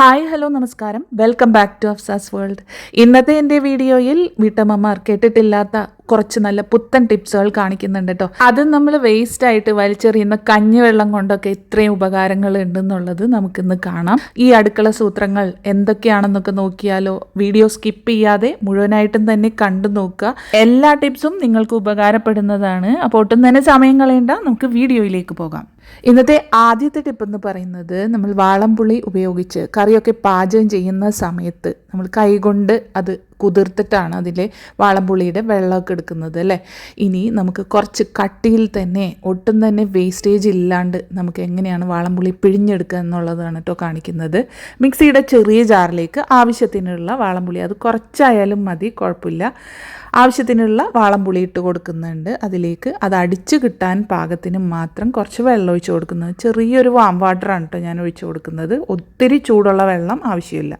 Hi hello നമസ്കാരം welcome back to Afsa's world. ഇന്നത്തെ എൻ്റെ വീഡിയോയിൽ വീട്ടമ്മമാർ കേട്ടിട്ടില്ലാത്ത കുറച്ച് നല്ല പുത്തൻ ടിപ്സുകൾ കാണിക്കുന്നുണ്ട് കേട്ടോ. അത് നമ്മൾ വേസ്റ്റ് ആയിട്ട് വലിച്ചെറിയുന്ന കഞ്ഞിവെള്ളം കൊണ്ടൊക്കെ ഇത്രയും ഉപകാരങ്ങൾ ഉണ്ടെന്നുള്ളത് നമുക്കിന്ന് കാണാം. ഈ അടുക്കള സൂത്രങ്ങൾ എന്തൊക്കെയാണെന്നൊക്കെ നോക്കിയാലോ? വീഡിയോ സ്കിപ്പ് ചെയ്യാതെ മുഴുവനായിട്ടും തന്നെ കണ്ടു നോക്കുക. എല്ലാ ടിപ്സും നിങ്ങൾക്ക് ഉപകാരപ്പെടുന്നതാണ്. അപ്പോൾ ഒട്ടും തന്നെ സമയം കളയണ്ട, നമുക്ക് വീഡിയോയിലേക്ക് പോകാം. ഇന്നത്തെ ആദ്യത്തെ ടിപ്പ് എന്ന് പറയുന്നത്, നമ്മൾ വാളംപുളി ഉപയോഗിച്ച് കറിയൊക്കെ പാചകം ചെയ്യുന്ന സമയത്ത് നമ്മൾ കൈകൊണ്ട് അത് കുതിർത്തിട്ടാണ് അതിലെ വാളംപുളിയുടെ വെള്ളമൊക്കെ എടുക്കുന്നത് അല്ലേ. ഇനി നമുക്ക് കുറച്ച് കട്ടിയിൽ തന്നെ ഒട്ടും തന്നെ വേസ്റ്റേജ് ഇല്ലാണ്ട് നമുക്ക് എങ്ങനെയാണ് വാളംപുളി പിഴിഞ്ഞെടുക്കുക എന്നുള്ളതാണ് കേട്ടോ കാണിക്കുന്നത്. മിക്സിയുടെ ചെറിയ ജാറിലേക്ക് ആവശ്യത്തിനുള്ള വാളംപുളി, അത് കുറച്ചായാലും മതി, കുഴപ്പമില്ല. ആവശ്യത്തിനുള്ള വാളംപുളി ഇട്ട് കൊടുക്കുന്നുണ്ട്. അതിലേക്ക് അത് അടിച്ച് കിട്ടാൻ പാകത്തിന് മാത്രം കുറച്ച് വെള്ളം ഒഴിച്ച് കൊടുക്കുന്നത്. ചെറിയൊരു വാം വാട്ടറാണ് കേട്ടോ ഞാൻ ഒഴിച്ച് കൊടുക്കുന്നത്. ഒത്തിരി ചൂടുള്ള വെള്ളം ആവശ്യമില്ല.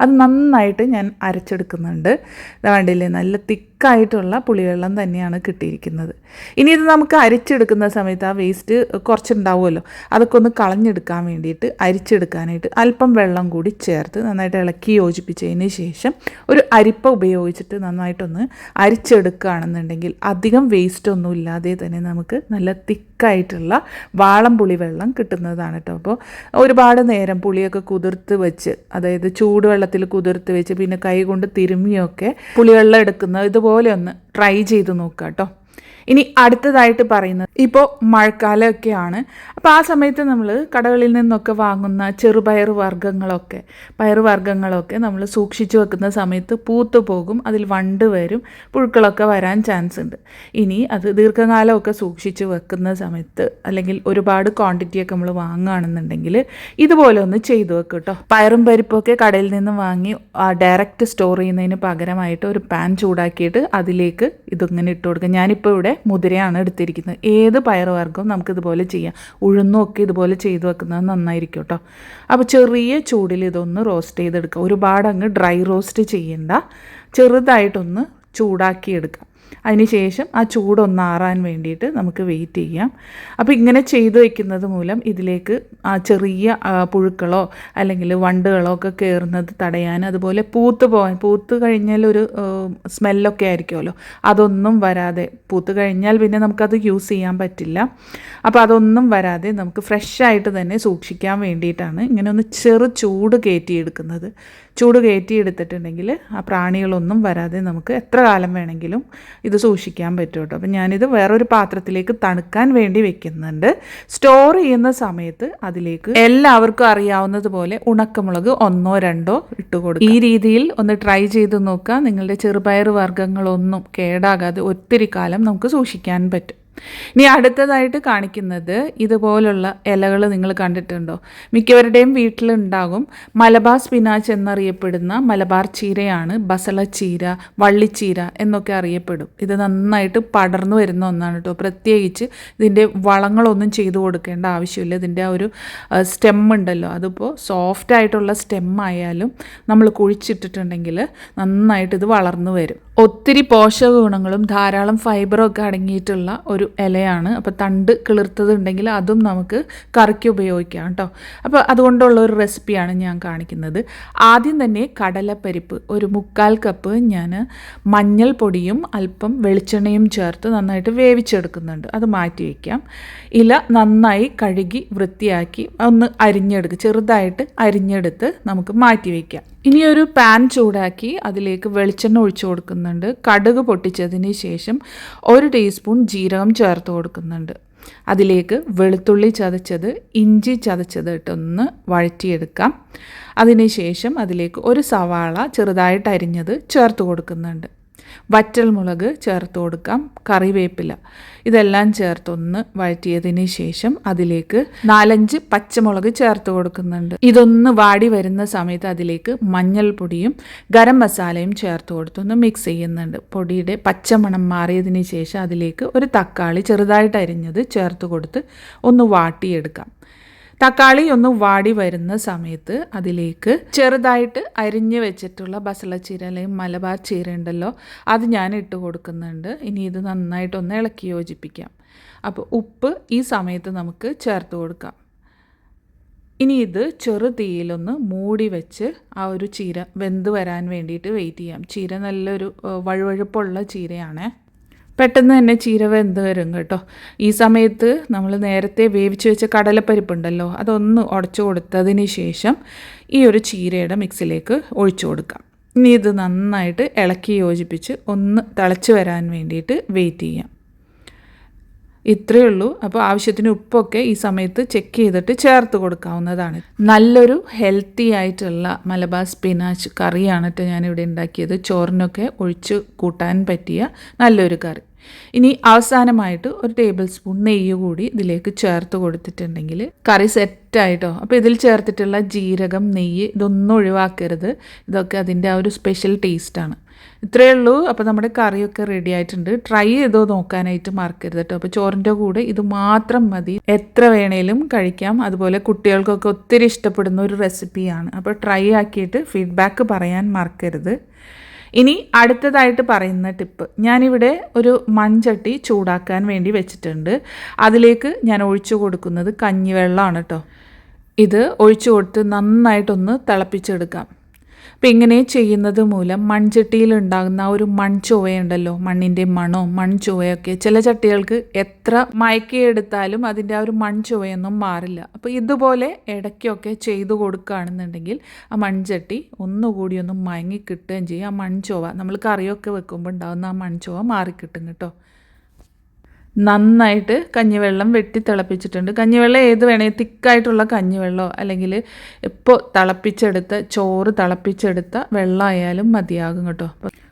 അത് നന്നായിട്ട് ഞാൻ അരച്ചെടുക്കുന്നുണ്ട്. ഇത് വേണ്ടില്ലേ, നല്ല തിക്കായിട്ടുള്ള പുളിവെള്ളം തന്നെയാണ് കിട്ടിയിരിക്കുന്നത്. ഇനി ഇത് നമുക്ക് അരിച്ചെടുക്കുന്ന സമയത്ത് ആ വേസ്റ്റ് കുറച്ചുണ്ടാവുമല്ലോ, അതൊക്കെ ഒന്ന് കളഞ്ഞെടുക്കാൻ വേണ്ടിയിട്ട് അരിച്ചെടുക്കാനായിട്ട് അല്പം വെള്ളം കൂടി ചേർത്ത് നന്നായിട്ട് ഇളക്കി യോജിപ്പിച്ചതിന് ശേഷം ഒരു അരിപ്പ ഉപയോഗിച്ചിട്ട് നന്നായിട്ടൊന്ന് അരിച്ചെടുക്കുകയാണെന്നുണ്ടെങ്കിൽ അധികം വേസ്റ്റ് ഒന്നും ഇല്ലാതെ തന്നെ നമുക്ക് നല്ല തിക്കായിട്ടുള്ള വാളംപുളി വെള്ളം കിട്ടുന്നതാണ് കേട്ടോ. അപ്പോൾ ഒരുപാട് നേരം പുളിയൊക്കെ കുതിർത്ത് വെച്ച്, അതായത് ചൂടുവെള്ളത്തിൽ കുതിർത്ത് വെച്ച് പിന്നെ കൈ കൊണ്ട് തിരുമ്മിയൊക്കെ പുളിവെള്ളം എടുക്കുന്നത് ഇതുപോലെ ഒന്ന് ട്രൈ ചെയ്ത് നോക്കുക കേട്ടോ. ഇനി അടുത്തതായിട്ട് പറയുന്നത്, ഇപ്പോൾ മഴക്കാലമൊക്കെയാണ്. അപ്പോൾ ആ സമയത്ത് നമ്മൾ കടകളിൽ നിന്നൊക്കെ വാങ്ങുന്ന ചെറുപയർ വർഗ്ഗങ്ങളൊക്കെ നമ്മൾ സൂക്ഷിച്ചു വെക്കുന്ന സമയത്ത് പൂത്തു പോകും, അതിൽ വണ്ട് വരും, പുഴുക്കളൊക്കെ വരാൻ ചാൻസ് ഉണ്ട്. ഇനി അത് ദീർഘകാലമൊക്കെ സൂക്ഷിച്ച് വെക്കുന്ന സമയത്ത്, അല്ലെങ്കിൽ ഒരുപാട് ക്വാണ്ടിറ്റിയൊക്കെ നമ്മൾ വാങ്ങുകയാണെന്നുണ്ടെങ്കിൽ ഇതുപോലെ ഒന്ന് ചെയ്തു വെക്കും കേട്ടോ. പയറും പരിപ്പൊക്കെ കടയിൽ നിന്ന് വാങ്ങി ഡയറക്റ്റ് സ്റ്റോർ ചെയ്യുന്നതിന് പകരമായിട്ട് ഒരു പാൻ ചൂടാക്കിയിട്ട് അതിലേക്ക് ഇതിങ്ങനെ ഇട്ട് കൊടുക്കുക. ഞാനിപ്പോൾ ഇവിടെ മുതിരയാണ് എടുത്തിരിക്കുന്നത്. ഏത് പയറുവർഗ്ഗവും നമുക്കിതുപോലെ ചെയ്യാം. ഉഴുന്നും ഒക്കെ ഇതുപോലെ ചെയ്ത് വെക്കുന്നത് നന്നായിരിക്കും കേട്ടോ. അപ്പോൾ ചെറിയ ചൂടിൽ ഇതൊന്ന് റോസ്റ്റ് ചെയ്തെടുക്കുക. ഒരുപാട് അങ്ങ് ഡ്രൈ റോസ്റ്റ് ചെയ്യണ്ട, ചെറുതായിട്ടൊന്ന് ചൂടാക്കി എടുക്കുക. അതിനുശേഷം ആ ചൂടൊന്ന് ആറാൻ വേണ്ടിയിട്ട് നമുക്ക് വെയിറ്റ് ചെയ്യാം. അപ്പോൾ ഇങ്ങനെ ചെയ്ത് വയ്ക്കുന്നത് മൂലം ഇതിലേക്ക് ആ ചെറിയ പുഴുക്കളോ അല്ലെങ്കിൽ വണ്ടുകളോ ഒക്കെ കയറുന്നത് തടയാൻ, അതുപോലെ പൂത്ത് കഴിഞ്ഞാൽ ഒരു സ്മെല്ലൊക്കെ ആയിരിക്കുമല്ലോ, അതൊന്നും വരാതെ, പൂത്ത് കഴിഞ്ഞാൽ പിന്നെ നമുക്കത് യൂസ് ചെയ്യാൻ പറ്റില്ല. അപ്പോൾ അതൊന്നും വരാതെ നമുക്ക് ഫ്രഷായിട്ട് തന്നെ സൂക്ഷിക്കാൻ വേണ്ടിയിട്ടാണ് ഇങ്ങനെ ഒന്ന് ചെറു ചൂട് കയറ്റിയെടുക്കുന്നത്. ചൂട് കയറ്റിയെടുത്തിട്ടുണ്ടെങ്കിൽ ആ പ്രാണികളൊന്നും വരാതെ നമുക്ക് എത്ര കാലം വേണമെങ്കിലും ഇത് സൂക്ഷിക്കാൻ പറ്റും കേട്ടോ. അപ്പം ഞാനിത് വേറൊരു പാത്രത്തിലേക്ക് തണുക്കാൻ വേണ്ടി വെക്കുന്നുണ്ട്. സ്റ്റോർ ചെയ്യുന്ന സമയത്ത് അതിലേക്ക് എല്ലാവർക്കും അറിയാവുന്നതുപോലെ ഉണക്കമുളക് 1 or 2 ഇട്ട് കൊടുക്കുക. ഈ രീതിയിൽ ഒന്ന് ട്രൈ ചെയ്ത് നോക്കുക. നിങ്ങളുടെ ചെറുപയർ വർഗ്ഗങ്ങളൊന്നും കേടാകാതെ ഒത്തിരി കാലം നമുക്ക് സൂക്ഷിക്കാൻ പറ്റും. ഇനി അടുത്തതായിട്ട് കാണിക്കുന്നത്, ഇതുപോലുള്ള ഇലകൾ നിങ്ങൾ കണ്ടിട്ടുണ്ടോ? മിക്കവരുടെയും വീട്ടിലുണ്ടാകും. മലബാർ സ്പിനാച്ച് എന്നറിയപ്പെടുന്ന മലബാർ ചീരയാണ് ബസളച്ചീര, വള്ളിച്ചീര എന്നൊക്കെ അറിയപ്പെടും. ഇത് നന്നായിട്ട് പടർന്നു വരുന്ന ഒന്നാണ് കേട്ടോ. പ്രത്യേകിച്ച് ഇതിൻ്റെ വളങ്ങളൊന്നും ചെയ്തു കൊടുക്കേണ്ട ആവശ്യമില്ല. ഇതിൻ്റെ ആ ഒരു സ്റ്റെം ഉണ്ടല്ലോ, അതിപ്പോൾ സോഫ്റ്റ് ആയിട്ടുള്ള സ്റ്റെം ആയാലും നമ്മൾ കുഴിച്ചിട്ടിട്ടുണ്ടെങ്കിൽ നന്നായിട്ട് ഇത് വളർന്നു വരും. ഒത്തിരി പോഷക ഗുണങ്ങളും ധാരാളം ഫൈബറും ഒക്കെ അടങ്ങിയിട്ടുള്ള ഒരു ഇലയാണ്. അപ്പോൾ തണ്ട് കിളിർത്തതുണ്ടെങ്കിൽ അതും നമുക്ക് കറിക്ക് ഉപയോഗിക്കാം കേട്ടോ. അപ്പോൾ അതുകൊണ്ടുള്ള ഒരു റെസിപ്പിയാണ് ഞാൻ കാണിക്കുന്നത്. ആദ്യം തന്നെ കടലപ്പരിപ്പ് ഒരു 3/4 കപ്പ് ഞാൻ മഞ്ഞൾപ്പൊടിയും അല്പം വെളിച്ചെണ്ണയും ചേർത്ത് നന്നായിട്ട് വേവിച്ചെടുക്കുന്നുണ്ട്. അത് മാറ്റി വയ്ക്കാം. ഇല നന്നായി കഴുകി വൃത്തിയാക്കി ഒന്ന് അരിഞ്ഞെടുക്കുക, ചെറുതായിട്ട് അരിഞ്ഞെടുത്ത് നമുക്ക് മാറ്റി വയ്ക്കാം. ഇനിയൊരു പാൻ ചൂടാക്കി അതിലേക്ക് വെളിച്ചെണ്ണ ഒഴിച്ചു കൊടുക്കുന്നുണ്ട്. കടുക് പൊട്ടിച്ചതിന് ശേഷം 1 ടീസ്പൂൺ ജീരകം ചേർത്ത് കൊടുക്കുന്നുണ്ട്. അതിലേക്ക് വെളുത്തുള്ളി ചതച്ചത്, ഇഞ്ചി ചതച്ചത് ഇട്ടൊന്ന് വഴറ്റിയെടുക്കാം. അതിനുശേഷം അതിലേക്ക് 1 സവാള ചെറുതായിട്ട് അരിഞ്ഞത് ചേർത്ത് കൊടുക്കുന്നുണ്ട്. വറ്റൽമുളക് ചേർത്ത് കൊടുക്കാം, കറിവേപ്പില, ഇതെല്ലാം ചേർത്തൊന്ന് വഴറ്റിയതിന് ശേഷം അതിലേക്ക് 4-5 പച്ചമുളക് ചേർത്ത് കൊടുക്കുന്നുണ്ട്. ഇതൊന്ന് വാടി വരുന്ന സമയത്ത് അതിലേക്ക് മഞ്ഞൾപ്പൊടിയും ഗരം മസാലയും ചേർത്ത് കൊടുത്തൊന്ന് മിക്സ് ചെയ്യുന്നുണ്ട്. പൊടിയുടെ പച്ചമണം മാറിയതിന് ശേഷം അതിലേക്ക് 1 തക്കാളി ചെറുതായിട്ട് അരിഞ്ഞത് ചേർത്ത് കൊടുത്ത് ഒന്ന് വാട്ടിയെടുക്കാം. തക്കാളി ഒന്ന് വാടി വരുന്ന സമയത്ത് അതിലേക്ക് ചെറുതായിട്ട് അരിഞ്ഞ് വെച്ചിട്ടുള്ള ബസളച്ചീര അല്ലെങ്കിൽ മലബാർ ചീര ഉണ്ടല്ലോ, അത് ഞാൻ ഇട്ട് കൊടുക്കുന്നുണ്ട്. ഇനി ഇത് നന്നായിട്ടൊന്ന് ഇളക്കി യോജിപ്പിക്കാം. അപ്പോൾ ഉപ്പ് ഈ സമയത്ത് നമുക്ക് ചേർത്ത് കൊടുക്കാം. ഇനി ഇത് ചെറു തീയിലൊന്ന് മൂടി വെച്ച് ആ ഒരു ചീര വെന്ത് വരാൻ വേണ്ടിയിട്ട് വെയിറ്റ് ചെയ്യാം. ചീര നല്ലൊരു വഴുവഴുപ്പുള്ള ചീരയാണ്. പെട്ടെന്ന് തന്നെ ചീര വെന്ത് വരും കേട്ടോ. ഈ സമയത്ത് നമ്മൾ നേരത്തെ വേവിച്ച് വെച്ച കടലപ്പരിപ്പുണ്ടല്ലോ, അതൊന്ന് ഉടച്ചു കൊടുത്തതിന് ശേഷം ഈ ഒരു ചീരയുടെ മിക്സിലേക്ക് ഒഴിച്ചു കൊടുക്കാം. ഇനി ഇത് നന്നായിട്ട് ഇളക്കി യോജിപ്പിച്ച് ഒന്ന് തിളച്ച് വരാൻ വേണ്ടിയിട്ട് വെയിറ്റ് ചെയ്യാം. ഇത്രയേ ഉള്ളൂ. അപ്പോൾ ആവശ്യത്തിന് ഉപ്പൊക്കെ ഈ സമയത്ത് ചെക്ക് ചെയ്തിട്ട് ചേർത്ത് കൊടുക്കാവുന്നതാണ്. നല്ലൊരു ഹെൽത്തി ആയിട്ടുള്ള മലബാർ സ്പിനാച്ച് കറിയാണ് കേട്ടോ ഞാനിവിടെ ഉണ്ടാക്കിയത്. ചോറിനൊക്കെ ഒഴിച്ച് കൂട്ടാൻ പറ്റിയ നല്ലൊരു കറി. ഇനി അവസാനമായിട്ട് ഒരു ടേബിൾ സ്പൂൺ നെയ്യ് കൂടി ഇതിലേക്ക് ചേർത്ത് കൊടുത്തിട്ടുണ്ടെങ്കിൽ കറി സെറ്റായിട്ടോ. അപ്പോൾ ഇതിൽ ചേർത്തിട്ടുള്ള ജീരകം, നെയ്യ് ഇതൊന്നും ഒഴിവാക്കരുത്. ഇതൊക്കെ അതിൻ്റെ ആ ഒരു സ്പെഷ്യൽ ടേസ്റ്റാണ്. ഇത്രയേ ഉള്ളൂ. അപ്പോൾ നമ്മുടെ കറിയൊക്കെ റെഡി ആയിട്ടുണ്ട്. ട്രൈ ചെയ്തോ നോക്കാനായിട്ട് മറക്കരുത് കേട്ടോ. അപ്പോൾ ചോറിൻ്റെ കൂടെ ഇത് മാത്രം മതി, എത്ര വേണേലും കഴിക്കാം. അതുപോലെ കുട്ടികൾക്കൊക്കെ ഒത്തിരി ഇഷ്ടപ്പെടുന്ന ഒരു റെസിപ്പിയാണ്. അപ്പോൾ ട്രൈ ആക്കിയിട്ട് ഫീഡ്ബാക്ക് പറയാൻ മറക്കരുത്. ഇനി അടുത്തതായിട്ട് പറയുന്ന ടിപ്പ്, ഞാനിവിടെ ഒരു മൺചട്ടി ചൂടാക്കാൻ വേണ്ടി വെച്ചിട്ടുണ്ട്. അതിലേക്ക് ഞാൻ ഒഴിച്ചു കൊടുക്കുന്നത് കഞ്ഞിവെള്ളമാണ് കേട്ടോ. ഇത് ഒഴിച്ചു കൊടുത്ത് നന്നായിട്ടൊന്ന് തിളപ്പിച്ചെടുക്കാം. അപ്പം ഇങ്ങനെ ചെയ്യുന്നത് മൂലം മൺചട്ടിയിൽ ഉണ്ടാകുന്ന ഒരു മൺചുവയുണ്ടല്ലോ, മണ്ണിൻ്റെ മണവും മൺചുവയൊക്കെ ചില ചട്ടികൾക്ക് എത്ര മയക്കിയെടുത്താലും അതിൻ്റെ ആ ഒരു മൺചുവയൊന്നും മാറില്ല. അപ്പോൾ ഇതുപോലെ ഇടയ്ക്കൊക്കെ ചെയ്തു കൊടുക്കുകയാണെന്നുണ്ടെങ്കിൽ ആ മൺചട്ടി ഒന്നുകൂടി ഒന്ന് മയങ്ങി കിട്ടുകയും ചെയ്യും. ആ മൺചുവ നമ്മൾ കറിയൊക്കെ വെക്കുമ്പോൾ ഉണ്ടാകുന്ന ആ മൺചുവ മാറിക്കിട്ടും കേട്ടോ. നന്നായിട്ട് കഞ്ഞിവെള്ളം വെട്ടി തിളപ്പിച്ചിട്ടുണ്ട്. കഞ്ഞിവെള്ളം ഏത് വേണമെങ്കിൽ തിക്കായിട്ടുള്ള കഞ്ഞിവെള്ളമോ അല്ലെങ്കിൽ ഇപ്പോൾ തിളപ്പിച്ചെടുത്ത ചോറ് തിളപ്പിച്ചെടുത്ത വെള്ളമായാലും മതിയാകും കേട്ടോ.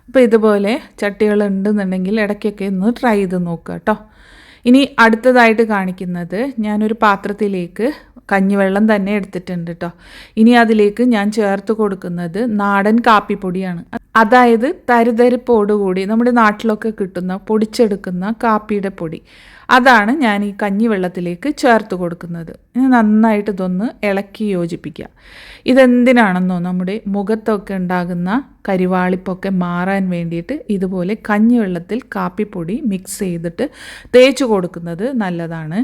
അപ്പോൾ ഇതുപോലെ ചട്ടികളുണ്ടെന്നുണ്ടെങ്കിൽ ഇടയ്ക്കൊക്കെ ഒന്ന് ട്രൈ ചെയ്ത് നോക്കുക കേട്ടോ. ഇനി അടുത്തതായിട്ട് കാണിക്കുന്നത്, ഞാനൊരു പാത്രത്തിലേക്ക് കഞ്ഞിവെള്ളം തന്നെ എടുത്തിട്ടുണ്ട് കേട്ടോ. ഇനി അതിലേക്ക് ഞാൻ ചേർത്ത് കൊടുക്കുന്നത് നാടൻ കാപ്പിപ്പൊടിയാണ്. അതായത് തരിതരിപ്പോടുകൂടി നമ്മുടെ നാട്ടിലൊക്കെ കിട്ടുന്ന പൊടിച്ചെടുക്കുന്ന കാപ്പിയുടെ പൊടി, അതാണ് ഞാൻ ഈ കഞ്ഞിവെള്ളത്തിലേക്ക് ചേർത്ത് കൊടുക്കുന്നത്. നന്നായിട്ട് ഇതൊന്ന് ഇളക്കി യോജിപ്പിക്കുക. ഇതെന്തിനാണെന്നോ, നമ്മുടെ മുഖത്തൊക്കെ ഉണ്ടാകുന്ന കരിവാളിപ്പൊക്കെ മാറാൻ വേണ്ടിയിട്ട് ഇതുപോലെ കഞ്ഞിവെള്ളത്തിൽ കാപ്പിപ്പൊടി മിക്സ് ചെയ്തിട്ട് തേച്ച് കൊടുക്കുന്നത് നല്ലതാണ്.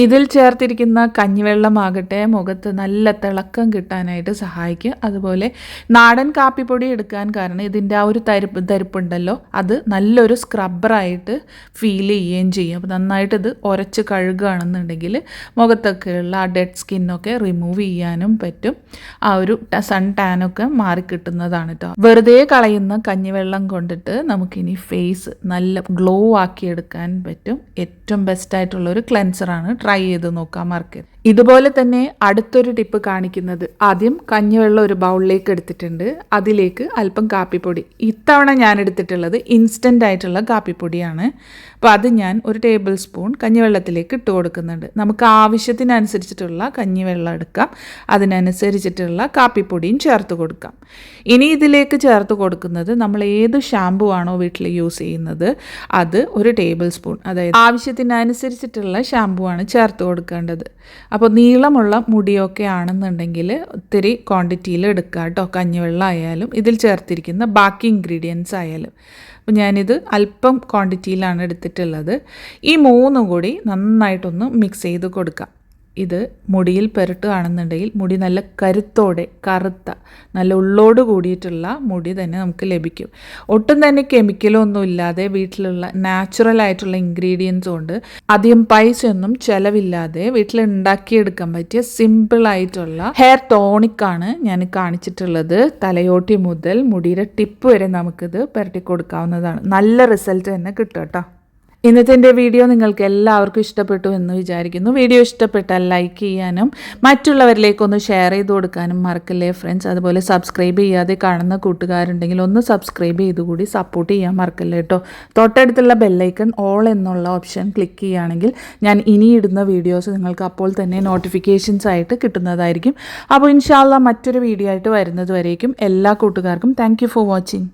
ഇതിൽ ചേർത്തിരിക്കുന്ന കഞ്ഞിവെള്ളമാകട്ടെ മുഖത്ത് നല്ല തിളക്കം കിട്ടാനായിട്ട് സഹായിക്കും. അതുപോലെ നാടൻ കാപ്പിപ്പൊടി എടുക്കാൻ കാരണം ഇതിൻ്റെ ആ ഒരു തരിപ്പുണ്ടല്ലോ, അത് നല്ലൊരു സ്ക്രബ്ബറായിട്ട് ഫീൽ ചെയ്യുകയും ചെയ്യും. അപ്പോൾ നന്നായിട്ട് ഇത് ഉരച്ച് കഴുകുകയാണെന്നുണ്ടെങ്കിൽ മുഖത്തൊക്കെയുള്ള ആ ഡെഡ് സ്കിന്നൊക്കെ റിമൂവ് ചെയ്യാനും പറ്റും. ആ ഒരു സൺ ടാനൊക്കെ മാറിക്കിട്ടുന്നതാണ് കേട്ടോ. വെറുതെ കളയുന്ന കഞ്ഞിവെള്ളം കൊണ്ടിട്ട് നമുക്കിനി ഫേസ് നല്ല ഗ്ലോ ആക്കിയെടുക്കാൻ പറ്റും. ഏറ്റവും ബെസ്റ്റായിട്ടുള്ളൊരു ക്ലെൻസറാണ്. ട്രൈ ചെയ്ത് നോക്കാം മറക്കരുത്. ഇതുപോലെ തന്നെ അടുത്തൊരു ടിപ്പ് കാണിക്കുന്നത്, ആദ്യം കഞ്ഞിവെള്ളം ഒരു ബൗളിലേക്ക് എടുത്തിട്ടുണ്ട്. അതിലേക്ക് അല്പം കാപ്പിപ്പൊടി, ഇത്തവണ ഞാൻ എടുത്തിട്ടുള്ളത് ഇൻസ്റ്റൻ്റ് ആയിട്ടുള്ള കാപ്പിപ്പൊടിയാണ്. അപ്പോൾ അത് ഞാൻ ഒരു ടേബിൾ സ്പൂൺ കഞ്ഞിവെള്ളത്തിലേക്ക് ഇട്ട് കൊടുക്കുന്നുണ്ട്. നമുക്ക് ആവശ്യത്തിനനുസരിച്ചിട്ടുള്ള കഞ്ഞിവെള്ളം എടുക്കാം, അതിനനുസരിച്ചിട്ടുള്ള കാപ്പിപ്പൊടിയും ചേർത്ത് കൊടുക്കാം. ഇനി ഇതിലേക്ക് ചേർത്ത് കൊടുക്കുന്നത്, നമ്മൾ ഏത് ഷാമ്പു ആണോ വീട്ടിൽ യൂസ് ചെയ്യുന്നത് അത് ഒരു ടേബിൾ സ്പൂൺ, അതായത് ആവശ്യത്തിനനുസരിച്ചിട്ടുള്ള ഷാമ്പു ആണ് ചേർത്ത് കൊടുക്കേണ്ടത്. അപ്പോൾ നീളമുള്ള മുടിയൊക്കെ ആണെന്നുണ്ടെങ്കിൽ ഒത്തിരി ക്വാണ്ടിറ്റിയിൽ എടുക്കുക കേട്ടോ. കഞ്ഞിവെള്ളം ആയാലും ഇതിൽ ചേർത്തിരിക്കുന്ന ബാക്കി ഇൻഗ്രീഡിയൻസ് ആയാലും. അപ്പോൾ ഞാനിത് അല്പം ക്വാണ്ടിറ്റിയിലാണ് എടുത്തിട്ടുള്ളത്. ഈ മൂന്നും കൂടി നന്നായിട്ടൊന്ന് മിക്സ് ചെയ്ത് കൊടുക്കാം. ഇത് മുടിയിൽ പുരട്ടുകയാണെന്നുണ്ടെങ്കിൽ മുടി നല്ല കരുത്തോടെ കറുത്ത നല്ല ഉള്ളോട് കൂടിയിട്ടുള്ള മുടി തന്നെ നമുക്ക് ലഭിക്കും. ഒട്ടും തന്നെ കെമിക്കലൊന്നും ഇല്ലാതെ വീട്ടിലുള്ള നാച്ചുറൽ ആയിട്ടുള്ള ഇൻഗ്രീഡിയൻസ് കൊണ്ട് അധികം പൈസയൊന്നും ചിലവില്ലാതെ വീട്ടിൽ ഉണ്ടാക്കിയെടുക്കാൻ പറ്റിയ സിമ്പിളായിട്ടുള്ള ഹെയർ ടോണിക്കാണ് ഞാൻ കാണിച്ചിട്ടുള്ളത്. തലയോട്ടി മുതൽ മുടിയുടെ ടിപ്പ് വരെ നമുക്കിത് പുരട്ടി കൊടുക്കാവുന്നതാണ്. നല്ല റിസൾട്ട് തന്നെ കിട്ടും കേട്ടോ. ഇന്നത്തെ എൻ്റെ വീഡിയോ നിങ്ങൾക്ക് എല്ലാവർക്കും ഇഷ്ടപ്പെട്ടു എന്ന് വിചാരിക്കുന്നു. വീഡിയോ ഇഷ്ടപ്പെട്ടാൽ ലൈക്ക് ചെയ്യാനും മറ്റുള്ളവരിലേക്കൊന്ന് ഷെയർ ചെയ്ത് കൊടുക്കാനും മറക്കല്ലേ ഫ്രണ്ട്സ്. അതുപോലെ സബ്സ്ക്രൈബ് ചെയ്യാതെ കാണുന്ന കൂട്ടുകാരുണ്ടെങ്കിൽ ഒന്ന് സബ്സ്ക്രൈബ് ചെയ്തുകൂടി സപ്പോർട്ട് ചെയ്യാൻ മറക്കല്ലേ കേട്ടോ. തൊട്ടടുത്തുള്ള ബെല്ലൈക്കൺ ഓൾ എന്നുള്ള ഓപ്ഷൻ ക്ലിക്ക് ചെയ്യുകയാണെങ്കിൽ ഞാൻ ഇനി ഇടുന്ന വീഡിയോസ് നിങ്ങൾക്ക് അപ്പോൾ തന്നെ നോട്ടിഫിക്കേഷൻസ് ആയിട്ട് കിട്ടുന്നതായിരിക്കും. അപ്പോൾ ഇൻഷാ അല്ലാഹ് മറ്റൊരു വീഡിയോ ആയിട്ട് വരുന്നത് വരേക്കും എല്ലാ കൂട്ടുകാർക്കും താങ്ക് യു ഫോർ വാച്ചിങ്.